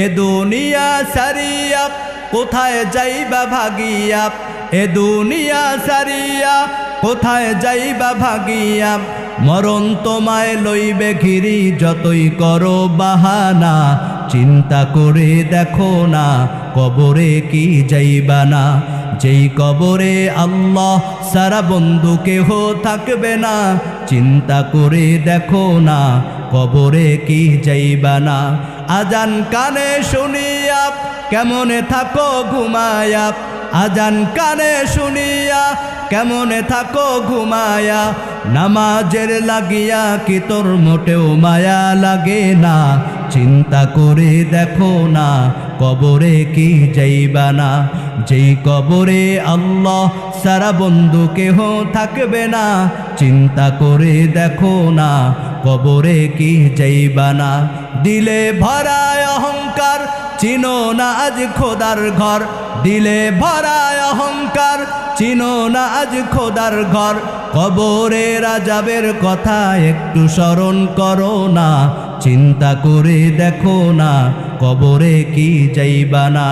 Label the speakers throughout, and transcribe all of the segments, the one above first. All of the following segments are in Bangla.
Speaker 1: এ দুনিয়া সারিয়া কোথায় যাইবা ভাগিয়া, এ দুনিয়া সারিয়া কোথায় যাইবা ভাগিয়া, মরণ তোমায় লইবে ঘিরি যতই করো বাহানা, চিন্তা করে দেখো না কবরে কি যাইবা না, যেই কবরে আল্লাহ সারা বন্ধু কেহ থাকবে না, চিন্তা করে দেখো না কবরে কি যাইবা না। আজান কানে শুনিয়া কেমনে থাকো ঘুমায়া, আজান কানে শুনিয়া কেমনে থাকো ঘুমায়া, নামাজের লাগিয়া কি তোর মোটেও মায়া লাগে না, চিন্তা করে দেখো না কবরে কি যাইবা না, যেই কবরে আল্লাহ সারা বন্ধু কেহ থাকবে না, চিন্তা করে দেখো না কবরে কি যাইবা না। দিলে ভরায় অহংকার চিনো না আজ খোদার ঘর, দিলে ভরায় অহংকার চিনো না আজ খোদার ঘর, কবরের আযাবের কথা একটু স্মরণ করো না, চিন্তা করে দেখো না কবরে কি যাইবা না,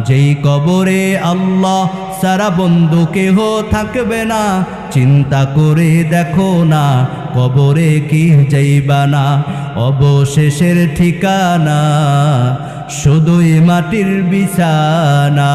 Speaker 1: যেই কবরে আল্লাহ সারা বন্ধু কেহ থাকবে না, চিন্তা করে দেখো না কবরে কি যাইবা না। অবশেষের ঠিকানা শুধুই মাটির বিছানা।